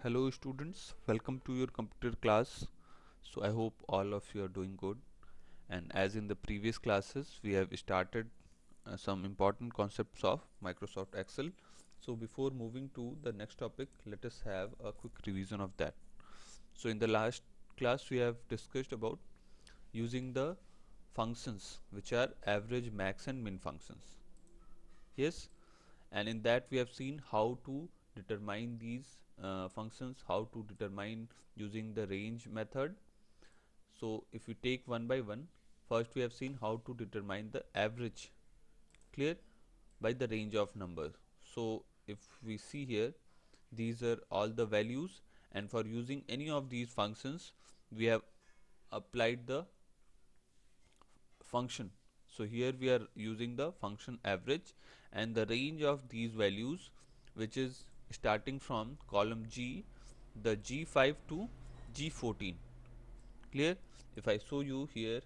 Hello students, welcome to your computer class. So I hope all of you are doing good, and as in the previous classes we have started some important concepts of Microsoft Excel. So before moving to the next topic, let us have a quick revision of that. So in the last class we have discussed about using the functions which are average, max and min functions. Yes, and in that we have seen how to determine these functions, how to determine using the range method. So if we take one by one, first we have seen how to determine the average, clear, by the range of numbers. So if we see here, these are all the values, and for using any of these functions we have applied the function. So here we are using the function average, and the range of these values, which is starting from column G, the G5 to G14. Clear? If I show you here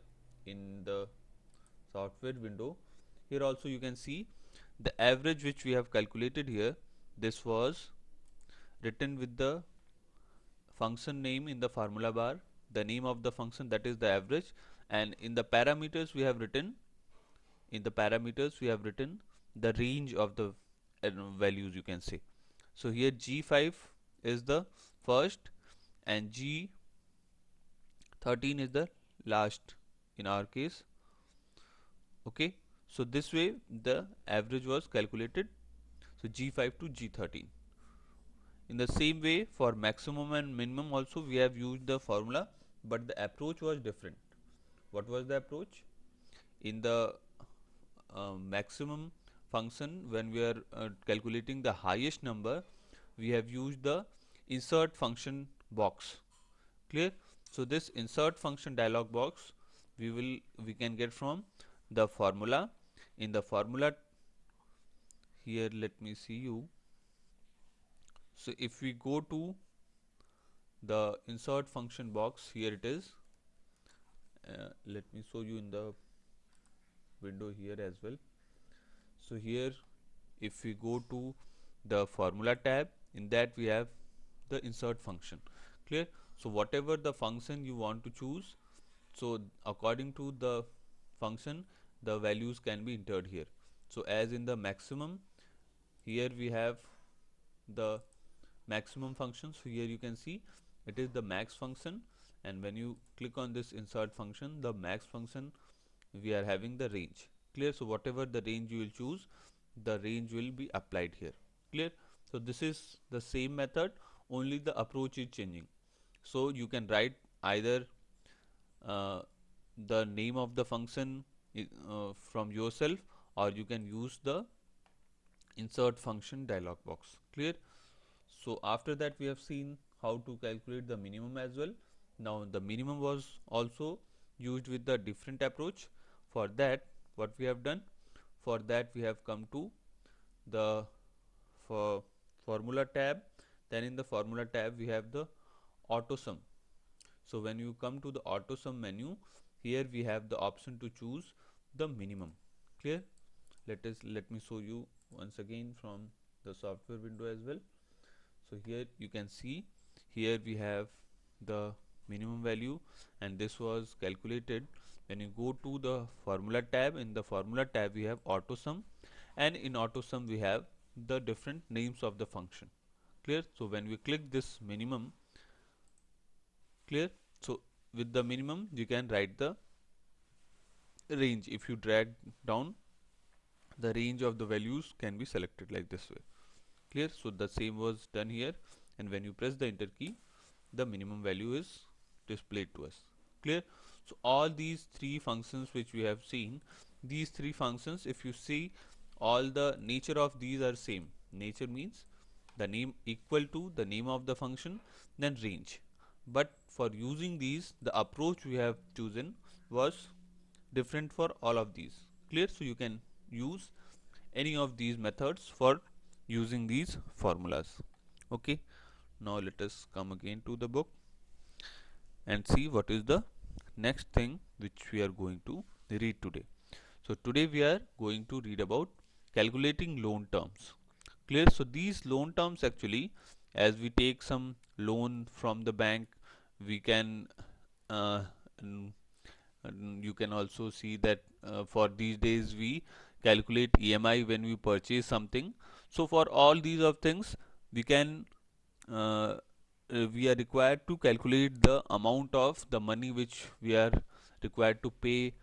in the software window, here also you can see the average which we have calculated here. This was written with the function name in the formula bar, the name of the function, that is the average, and in the parameters we have written the range of the values, you can say. So here G5 is the first and G13 is the last in our case. Okay, so this way the average was calculated, so G5 to G13. In the same way, for maximum and minimum also we have used the formula, but the approach was different. What was the approach? In the maximum function, when we are calculating the highest number, we have used the insert function box. Clear? So this insert function dialog box we can get from the formula. In the formula, here let me see you. So if we go to the insert function box, here it is. Let me show you in the window here as well. So here if we go to the formula tab, in that we have the insert function. Clear? So whatever the function you want to choose, so according to the function the values can be entered here. So as in the maximum, here we have the maximum function. So here you can see it is the max function, and when you click on this insert function, the max function, we are having the range. Clear? So whatever the range you will choose, the range will be applied here. Clear? So this is the same method, only the approach is changing. So you can write either uh, the name of the function from yourself, or you can use the insert function dialog box. Clear? So after that we have seen how to calculate the minimum as well. Now the minimum was also used with the different approach. For that, what we have done, for that we have come to the for formula tab. Then in the formula tab we have the auto sum. So when you come to the auto sum menu, here we have the option to choose the minimum. Clear? Let me show you once again from the software window as well. So here you can see, here we have the minimum value, and this was calculated. When you go to the formula tab, in the formula tab we have auto sum, and in auto sum we have the different names of the function. Clear? So when we click this minimum, clear, so with the minimum you can write the range. If you drag down, the range of the values can be selected like this way. Clear? So the same was done here, and when you press the enter key, the minimum value is displayed to us. Clear? So all these three functions which we have seen, these three functions, if you see, all the nature of these are same. Nature means the name equal to the name of the function, then range. But for using these, the approach we have chosen was different for all of these. Clear? So you can use any of these methods for using these formulas. Okay, now let us come again to the book and see what is the next thing which we are going to read today. So today we are going to read about calculating loan terms. Clear? So these loan terms actually as we take some loan from the bank, we can uh, and you can also see that for these days we calculate EMI when we purchase something. So for all these of things, we can we are required to calculate the amount of the money which we are required to pay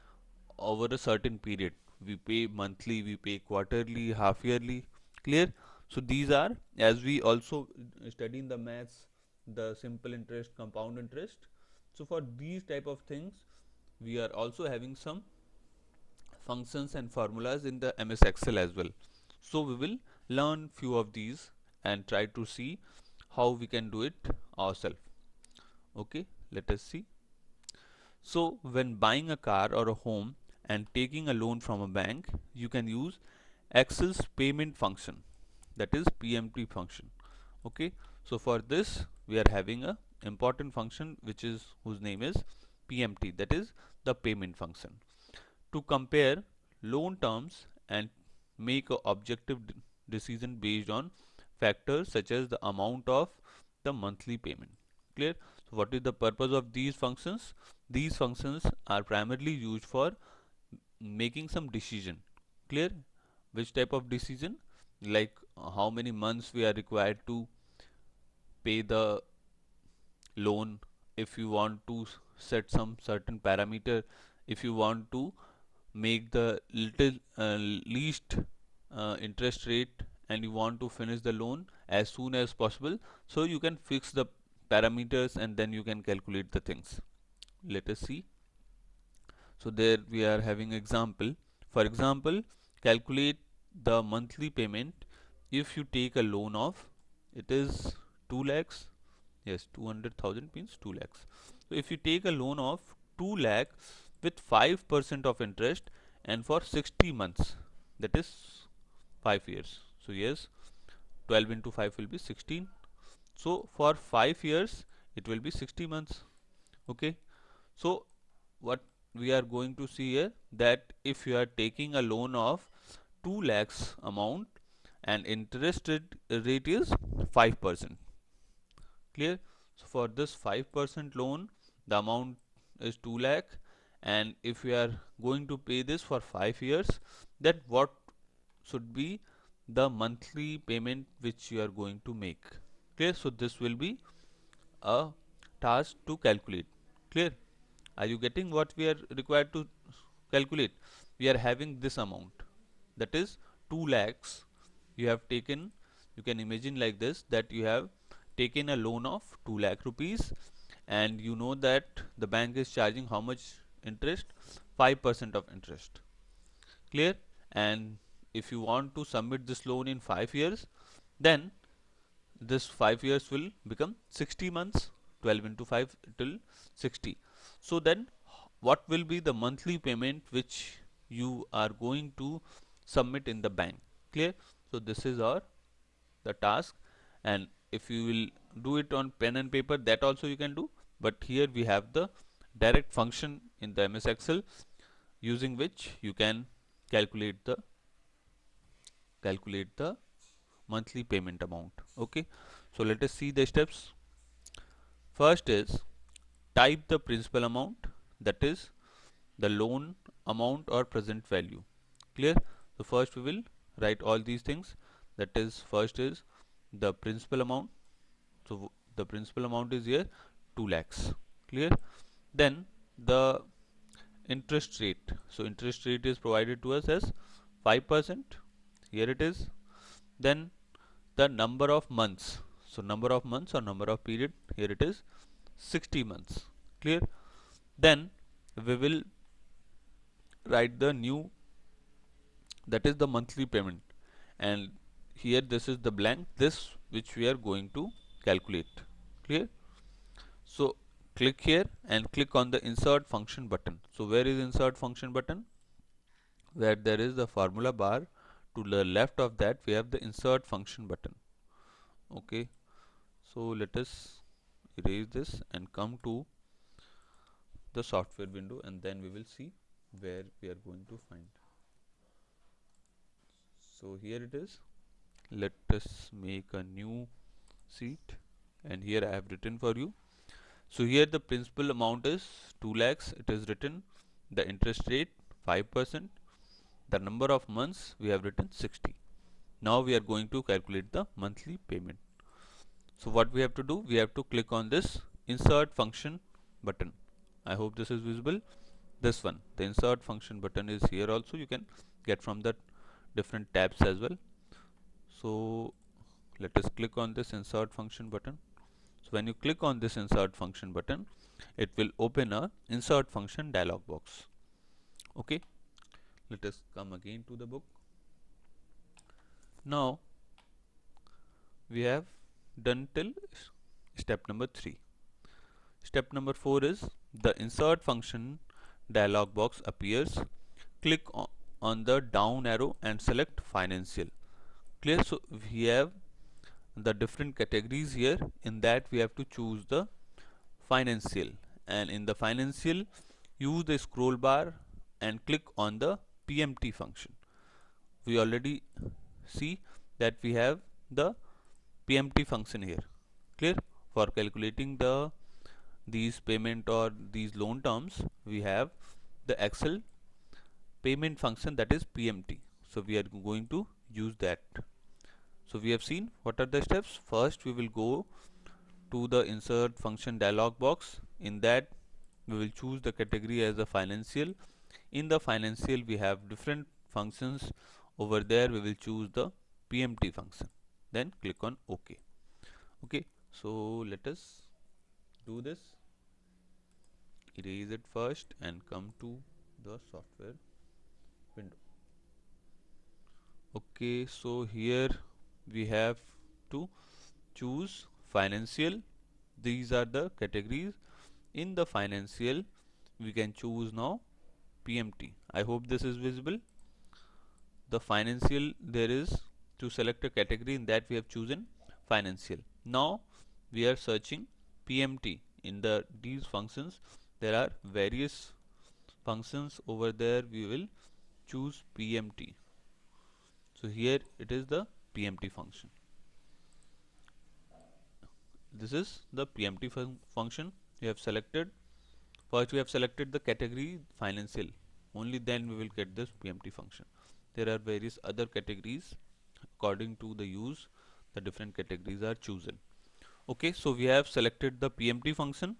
over a certain period. We pay monthly, we pay quarterly, half yearly. Clear? So these are, as we also study in the maths, the simple interest, compound interest. So for these type of things, we are also having some functions and formulas in the MS Excel as well. So we will learn few of these and try to see how we can do it ourselves. Okay, let us see. So when buying a car or a home and taking a loan from a bank, you can use Excel's payment function, that is PMT function. Okay, so for this we are having a important function which is whose name is PMT, that is the payment function, to compare loan terms and make a objective decision based on factors such as the amount of the monthly payment. Clear? So what is the purpose of these functions? These functions are primarily used for making some decision. Clear? Which type of decision? Like how many months we are required to pay the loan, if you want to set some certain parameter, if you want to make the little least interest rate, and you want to finish the loan as soon as possible, so you can fix the parameters and then you can calculate the things. Let us see. So there we are having example. For example, calculate the monthly payment if you take a loan of, it is 2 lakhs. Yes, 200,000 means 2 lakhs. So if you take a loan of 2 lakh with 5% of interest and for 60 months, that is 5 years. So yes, 12 into 5 will be 16. So for 5 years, it will be 60 months. Okay. So what we are going to see here, that if you are taking a loan of 2 lakhs amount and interest rate is 5%. Clear? So for this 5% loan, the amount is 2 lakh, and if we are going to pay this for 5 years, that what should be the monthly payment which you are going to make. Clear? So this will be a task to calculate. Clear? Are you getting what we are required to calculate? We are having this amount, that is 2 lakhs. You have taken, you can imagine like this, that you have taken a loan of 2 lakh rupees, and you know that the bank is charging how much interest? 5% of interest. Clear? And if you want to submit this loan in 5 years, then this 5 years will become 60 months. 12 into 5 till 60. So then what will be the monthly payment which you are going to submit in the bank? Clear? So this is our the task, and if you will do it on pen and paper, that also you can do, but here we have the direct function in the MS Excel using which you can calculate the monthly payment amount. Okay, so let us see the steps. First is type the principal amount, that is the loan amount or present value. Clear? So first we will write all these things, that is first is the principal amount. So the principal amount is here 2 lakhs. Clear? Then the interest rate. So interest rate is provided to us as 5%. Here it is. Then the number of months. So number of months or number of period, here it is 60 months. Clear? Then we will write the new, that is the monthly payment, and here this is the blank, this which we are going to calculate. Clear? So click here and click on the insert function button. So where is insert function button? Where there is the formula bar, to the left of that we have the insert function button. Okay, so let us erase this and come to the software window, and then we will see where we are going to find. So here it is. Let us make a new sheet, and here I have written for you. So here the principal amount is 2 lakhs, it is written. The interest rate 5%, the number of months we have written 60. Now we are going to calculate the monthly payment. So what we have to do, we have to click on this insert function button. I hope this is visible. This one, the insert function button is here also. You can get from the different tabs as well. So let us click on this insert function button. So when you click on this insert function button, it will open a insert function dialog box. Okay, let us come again to the book. Now we have done till step number 3. Step number 4 is the insert function dialog box appears. Click on the down arrow and select financial. Clear? So we have the different categories here. In that we have to choose the financial, and in the financial use the scroll bar and click on the PMT function. We already see that we have the PMT function here. Clear? For calculating these payment or these loan terms, we have the Excel payment function, that is PMT. So we are going to use that. So we have seen what are the steps. First we will go to the insert function dialog box. In that we will choose the category as the financial. In the financial we have different functions. Over there we will choose the PMT function, then click on OK. Okay, so let us do this. Erase it first and come to the software window. Okay, so here we have to choose financial. These are the categories. In the financial we can choose now PMT. I hope this is visible. The financial, there is to select a category, in that we have chosen financial. Now we are searching PMT. In these functions there are various functions. Over there we will choose PMT. So here it is the PMT function. This is the PMT function we have selected. First we have selected the category financial, only then we will get this PMT function. There are various other categories. According to the use, the different categories are chosen. Okay, so we have selected the PMT function.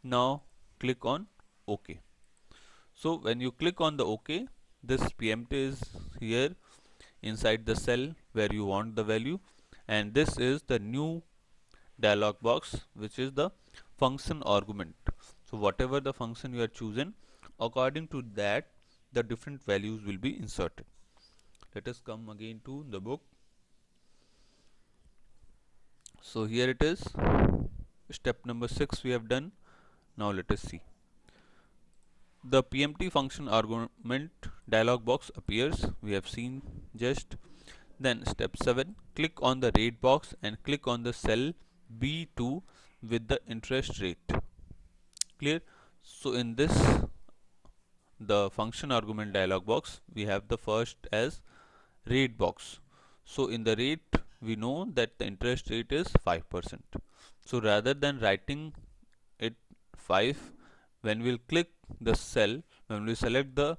Now click on OK. So when you click on the OK, this PMT is here inside the cell where you want the value, and this is the new dialog box, which is the function argument. So whatever the function you are chosen, according to that the different values will be inserted. Let us come again to the book. So here it is, step number 6 we have done. Now let us see. The PMT function argument dialog box appears. We have seen just. Then step 7, click on the rate box and click on the cell B2 with the interest rate. Clear? So in this, the function argument dialog box, we have the first as rate box. So in the rate we know that the interest rate is 5%. So rather than writing it 5, when we'll click the cell, when we select the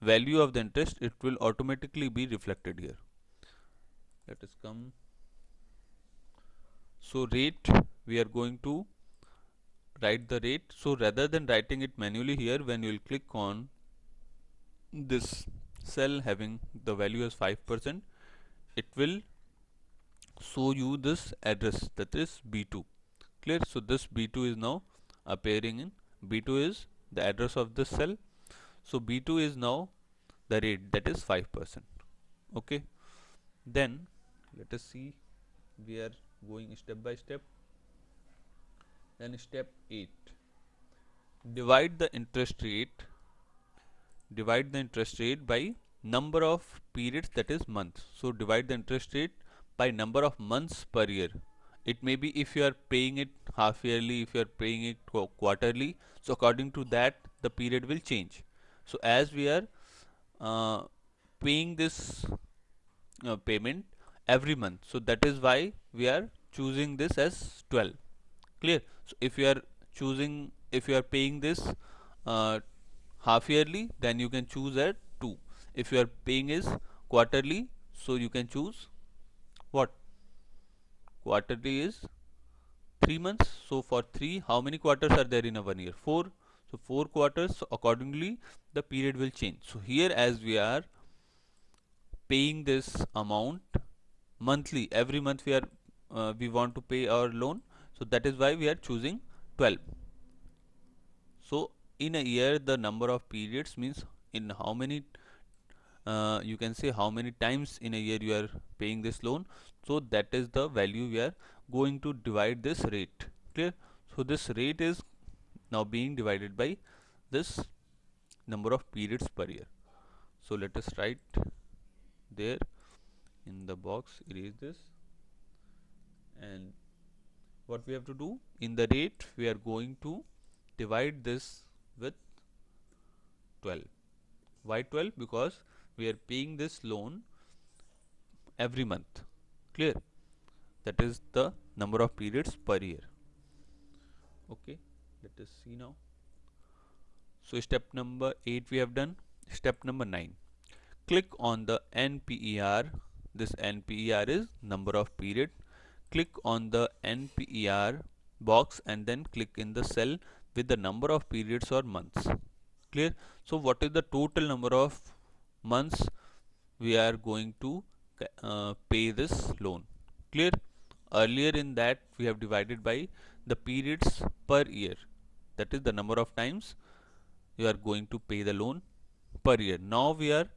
value of the interest, it will automatically be reflected here. Let us come. So rate, we are going to write the rate. So rather than writing it manually here, when you will click on this cell having the value as 5%, it will show you this address, that is B2. Clear? So this B2 is now appearing in. B2 is the address of this cell. So B2 is now the rate, that is 5%. Okay, then let us see, we are going step by step. Then step 8, divide the interest rate by number of periods, that is months. So divide the interest rate by number of months per year. It may be if you are paying it half yearly, if you are paying it quarterly, so according to that the period will change. So as we are paying this payment every month, so that is why we are choosing this as 12. Clear? So if you are if you are paying this uh, half yearly, then you can choose at 2. If you are paying is quarterly, so you can choose what? Quarterly is 3 months. So for 3, how many quarters are there in a 1 year? 4. So 4 quarters, so accordingly the period will change. So here, as we are paying this amount monthly, every month we want to pay our loan, so that is why we are choosing 12. So in a year, the number of periods means in how many you can say how many times in a year you are paying this loan. So that is the value we are going to divide this rate. Clear? So this rate is now being divided by this number of periods per year. So let us write there in the box, erase this, and what we have to do in the rate, we are going to divide this with 12. Why 12? Because we are paying this loan every month. Clear? That is the number of periods per year. Okay, let us see now. So step number 8 we have done. Step number 9, click on the NPER. This NPER is number of period. Click on the NPER box and then click in the cell with the number of periods or months. Clear? So what is the total number of months we are going to pay this loan? Clear? Earlier in that we have divided by the periods per year, that is the number of times you are going to pay the loan per year. Now we are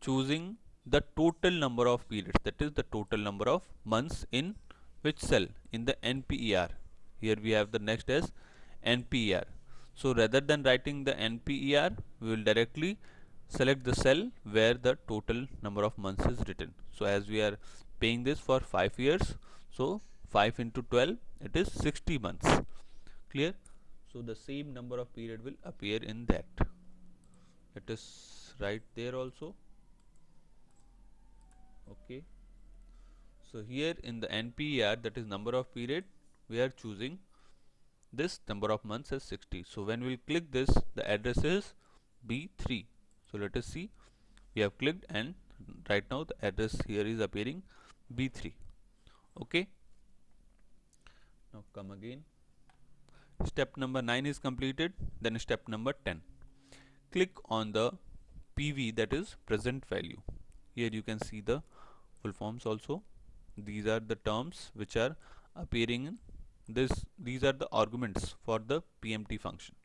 choosing the total number of periods, that is the total number of months in which cell? In the NPER. Here we have the next as NPER. So rather than writing the NPER, we will directly select the cell where the total number of months is written. So as we are paying this for 5 years, so 5 into 12, it is 60 months. Clear? So the same number of period will appear in that. Let us write there also. Okay. So here in the NPER, that is number of period, we are choosing this number of months as 60. So when we click this, the address is B3. So let us see, we have clicked and right now the address here is appearing B3. Okay. Now come again. Step number 9 is completed. Then step number 10. Click on the PV, that is present value. Here you can see the full forms also. These are the terms which are appearing in this. These are the arguments for the PMT function.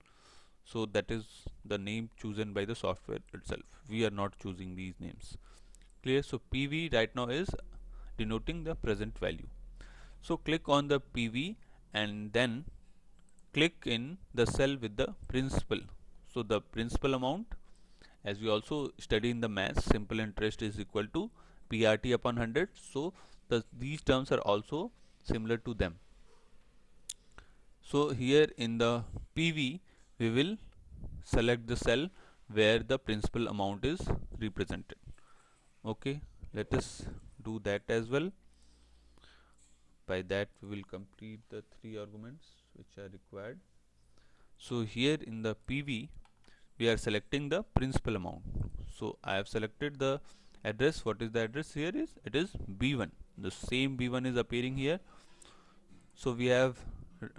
So that is the name chosen by the software itself. We are not choosing these names. Clear? So PV right now is denoting the present value. So click on the PV and then click in the cell with the principal. So the principal amount, as we also study in the maths, simple interest is equal to PRT upon 100. So these terms are also similar to them. So here in the PV, we will select the cell where the principal amount is represented. Okay, let us do that as well. By that we will complete the 3 arguments which are required. So here in the PV, we are selecting the principal amount. So I have selected the address. What is the address here? It is B1. The same B1 is appearing here. So we have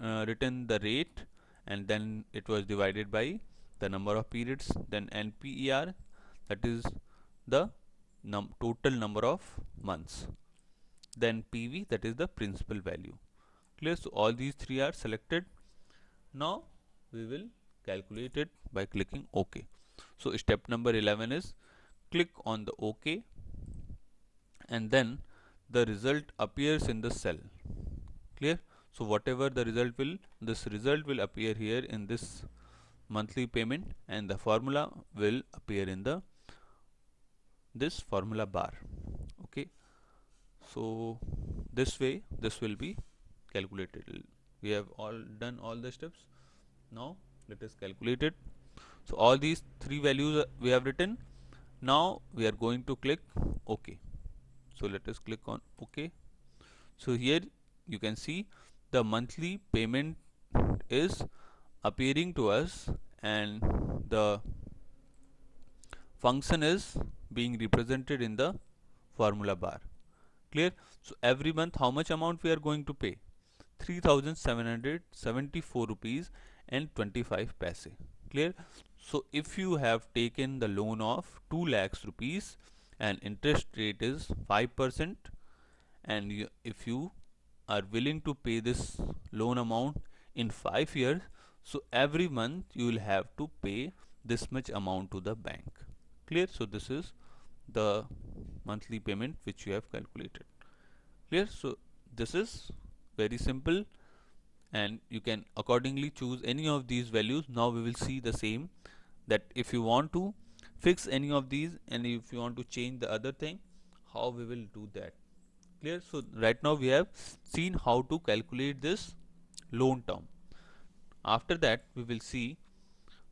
written the rate and then it was divided by the number of periods, then NPER, that is the total number of months, then PV, that is the principal value. Clear? So all these 3 are selected. Now we will calculate it by clicking OK. So step number 11 is click on the OK and then the result appears in the cell. Clear? So whatever the result will, this result will appear here in this monthly payment and the formula will appear in the this formula bar. Okay. So this way this will be calculated. We have all done all the steps. Now let us calculate it. So all these 3 values we have written. Now we are going to click OK. So let us click on OK. So here you can see the monthly payment is appearing to us, and the function is being represented in the formula bar. Clear? So every month how much amount we are going to pay? 3774 rupees and 25 paise. Clear? So if you have taken the loan of 2 lakhs rupees and interest rate is 5%, and if you are willing to pay this loan amount in 5 years, so every month you will have to pay this much amount to the bank. Clear? So this is the monthly payment which you have calculated. Clear? So this is very simple, and you can accordingly choose any of these values. Now we will see the same, that if you want to fix any of these and if you want to change the other thing, how we will do that. Clear? So right now we have seen how to calculate this loan term. After that we will see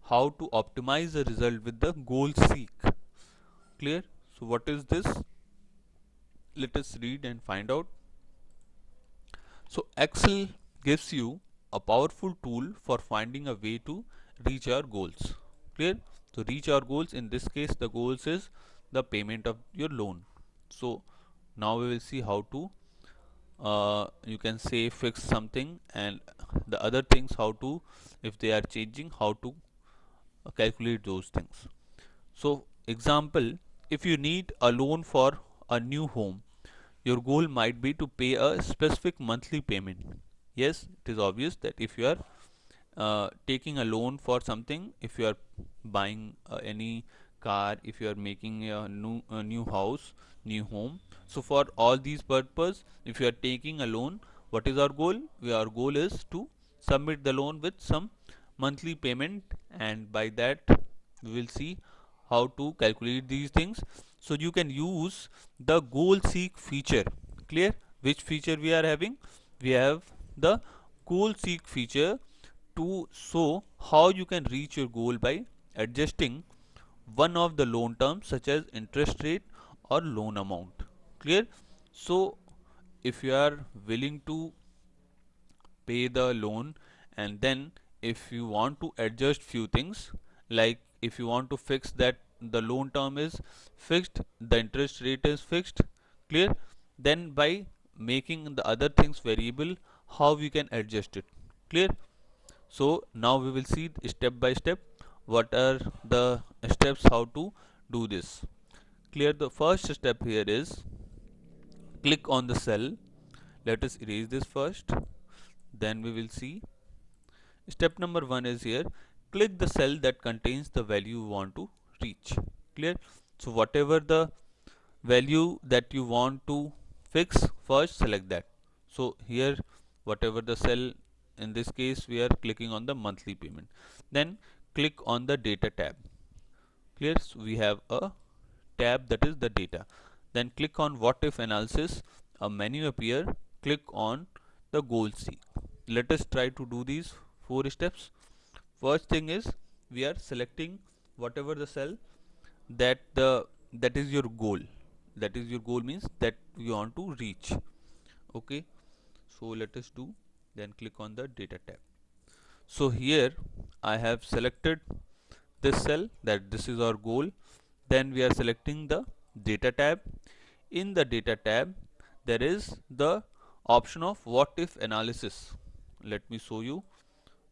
how to optimize the result with the goal seek. Clear? So what is this? Let us read and find out. So Excel gives you a powerful tool for finding a way to reach our goals. Clear? To reach our goals, in this case the goals is the payment of your loan. So now we will see how to you can say fix something, and the other things how to, if they are changing, how to calculate those things. So example, if you need a loan for a new home, your goal might be to pay a specific monthly payment. Yes, it is obvious that if you are taking a loan for something, if you are buying any car, if you are making a new house, new home, so for all these purpose, if you are taking a loan, what is our goal? Our goal is to submit the loan with some monthly payment, and by that we will see how to calculate these things. So you can use the goal seek feature. Clear? Which feature we are having? We have the goal seek feature to show how you can reach your goal by adjusting one of the loan terms such as interest rate or loan amount. Clear? So if you are willing to pay the loan, and then if you want to adjust few things, like if you want to fix that the loan term is fixed, the interest rate is fixed. Clear? Then by making the other things variable, how we can adjust it. Clear? So now we will see step by step what are the steps how to do this. Clear? The first step here is click on the cell. Let us erase this first, then we will see. Step number 1 is here, click the cell that contains the value you want to reach. Clear? So whatever the value that you want to fix, first select that. So here whatever the cell, in this case we are clicking on the monthly payment. Then click on the data tab. Clear? So we have a tab that is the data. Then click on what if analysis, a menu appear, click on the goal seek. Let us try to do these 4 steps. First thing is we are selecting whatever the cell that is your goal. That is your goal means that you want to reach. Okay, so let us do, then click on the data tab. So here I have selected this cell, that this is our goal. Then we are selecting the data tab. In the data tab there is the option of what if analysis. Let me show you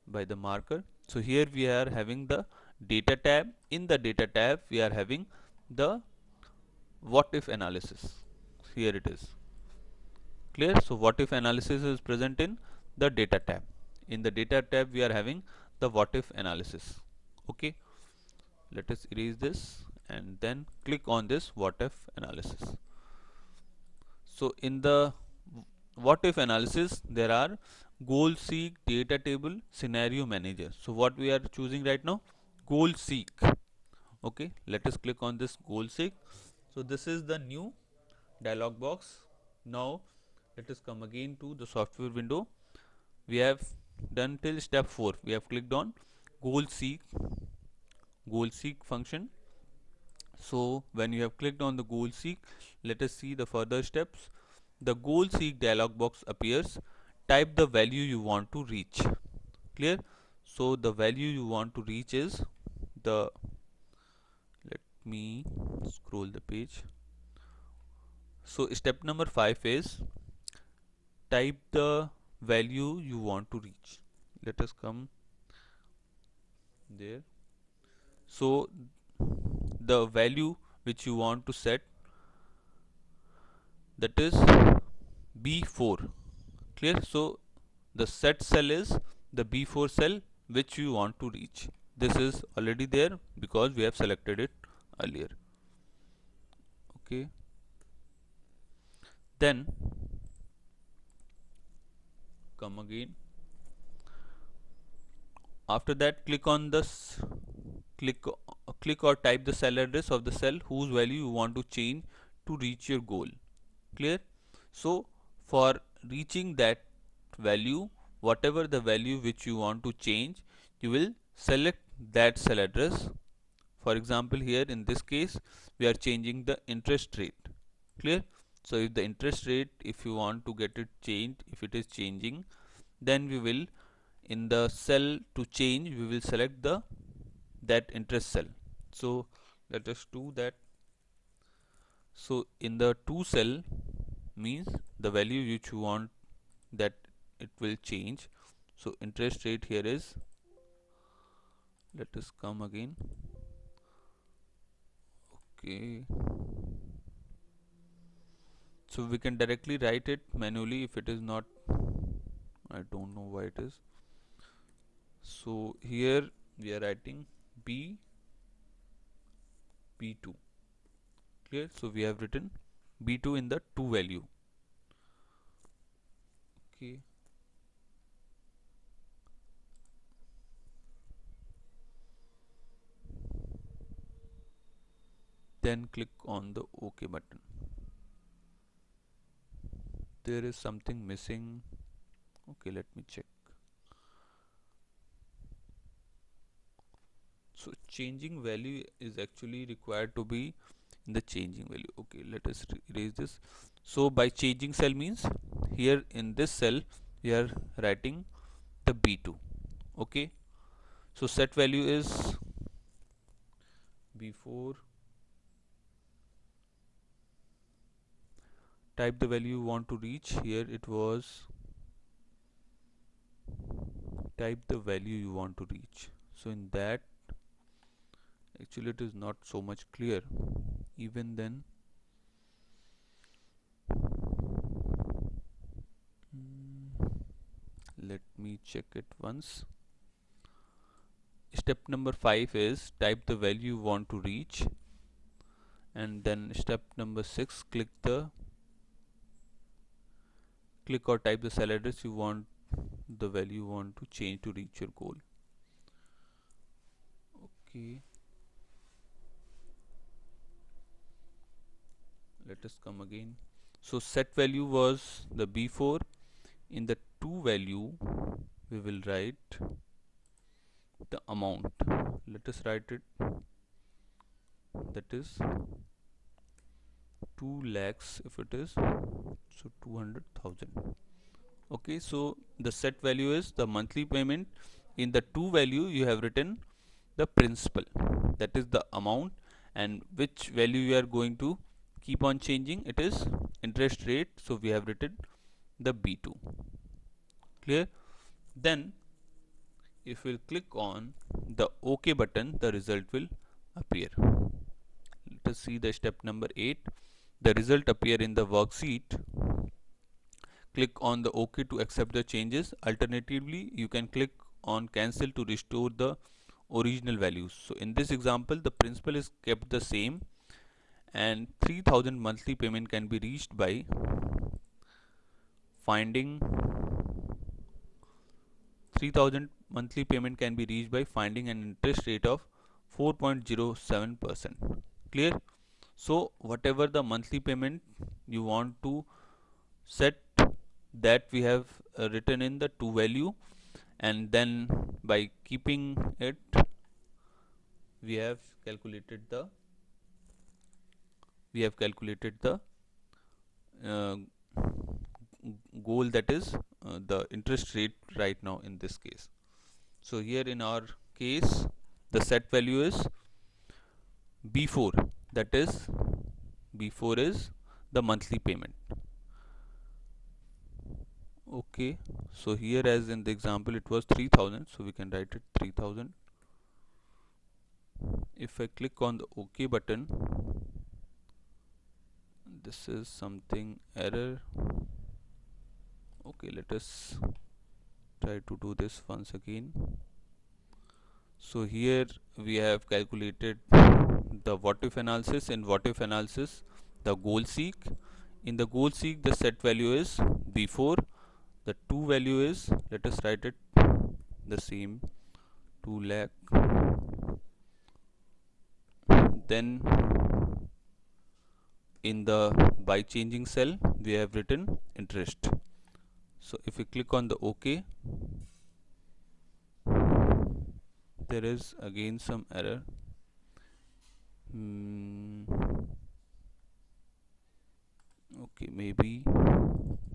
by the marker. So here we are having the data tab. In the data tab we are having the what if analysis. Here it is. Clear? So what if analysis is present in the data tab. In the data tab we are having the what if analysis. Okay, let us erase this and then click on this what if analysis. So in the what if analysis there are goal seek, data table, scenario manager. So what we are choosing right now? Goal seek. Okay, let us click on this goal seek. So this is the new dialog box. Now let us come again to the software window. We have done till step 4. We have clicked on goal seek function. So when you have clicked on the goal seek, let us see the further steps. The goal seek dialog box appears. type the value you want to reach. Clear? So the value you want to reach is the, let me scroll the page. So step number 5 is type the value you want to reach. Let us come there. So the value which you want to set, that is B4. Clear? So the set cell is the B4 cell which you want to reach. This is already there because we have selected it earlier. Okay, then come again. After that, click on this, click click or type the cell address of the cell whose value you want to change to reach your goal. Clear? So for reaching that value, whatever the value which you want to change, you will select that cell address. For example, here in this case we are changing the interest rate. Clear? So if the interest rate, if you want to get it changed, if it is changing, then we will, in the cell to change, we will select the that interest cell. So let us do that. So in the to cell means the value which you want that it will change. So interest rate here is, let us come again. Okay, so we can directly write it manually if it is not, I don't know why it is. So here we are writing B2. Clear? So we have written B2 in the to value. Okay, then click on the OK button. There is something missing. Okay, let me check. So changing value is actually required to be in the changing value. Okay, let us erase this. So by changing cell means here in this cell we are writing the B2. Okay, so set value is B4. Type the value you want to reach. Here it was, type the value you want to reach. So in that, actually it is not so much clear. Even then, let me check it once. Step number 5 is type the value you want to reach, and then step number 6, click or type the cell address you want, the value you want to change to reach your goal. Okay, let us come again. So set value was the B4. In the to value we will write the amount. Let us write it, that is 2 lakhs if it is, so 200,000. Okay, so the set value is the monthly payment. In the to value you have written the principal, that is the amount, and which value you are going to keep on changing, it is interest rate, so we have written the B2. Clear? Then if we'll click on the OK button, the result will appear. Let us see the step number 8. The result appear in the worksheet. Click on the OK to accept the changes. Alternatively, you can click on cancel to restore the original values. So in this example, the principal is kept the same, and 3000 monthly payment can be reached by finding 3000 monthly payment can be reached by finding an interest rate of 4.07%. Clear? So whatever the monthly payment you want to set, that we have written in the to value, and then by keeping it we have calculated the uh, goal, that is the interest rate right now in this case. So here in our case the set value is B4, that is B4 is the monthly payment. Okay, so here as in the example it was 3000, so we can write it 3000. If I click on the OK button, this is something error. Okay, let us try to do this once again. So here we have calculated the what if analysis. In what if analysis, the goal seek. In the goal seek, the set value is B4. The to value is, let us write it the same, 2 lakh. Then in the by changing cell we have written interest. So if we click on the OK, there is again some error. Okay, maybe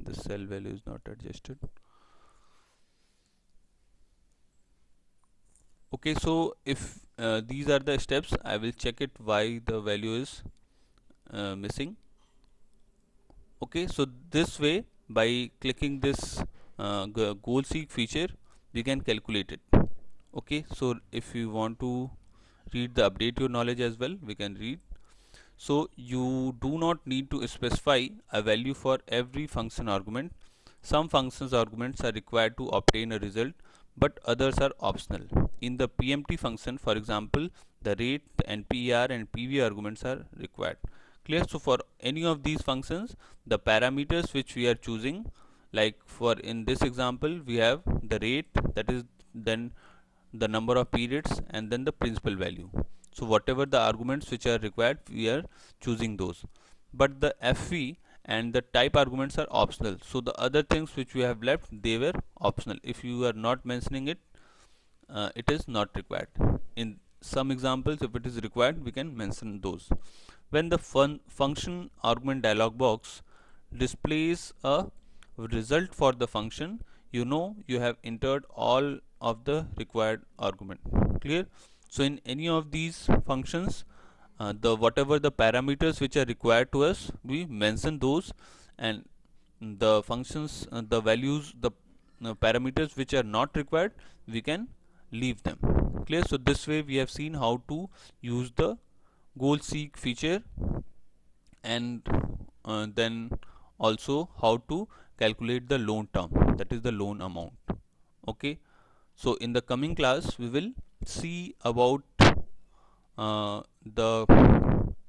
the cell value is not adjusted. Okay, so if these are the steps, I will check it why the value is missing. Okay, so this way by clicking this goal seek feature we can calculate it. Okay, so if you want to read the update your knowledge as well, we can read. So you do not need to specify a value for every function argument. Some functions arguments are required to obtain a result, but others are optional. In the PMT function, for example, the rate and PER and PV arguments are required. Clear? So for any of these functions, the parameters which we are choosing, like for in this example, we have the rate, that is then the number of periods and then the principal value. So whatever the arguments which are required, we are choosing those. But the FV and the type arguments are optional. So the other things which we have left, they were optional. If you are not mentioning it, it is not required. In some examples, if it is required, we can mention those. When the function argument dialog box displays a result for the function, you know you have entered all of the required argument. Clear? So in any of these functions, the whatever the parameters which are required to us, we mention those, and the functions, the values, the parameters which are not required, we can leave them. Clear? So this way we have seen how to use the goal seek feature, and then also how to calculate the loan term, that is the loan amount. Okay, so in the coming class we will see about the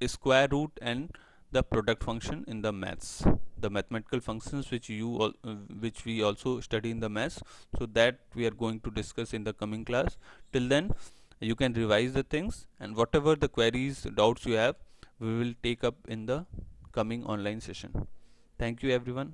square root and the product function in the maths, the mathematical functions which which we also study in the maths. So that we are going to discuss in the coming class. Till then you can revise the things, and whatever the queries, doubts you have, we will take up in the coming online session. Thank you everyone.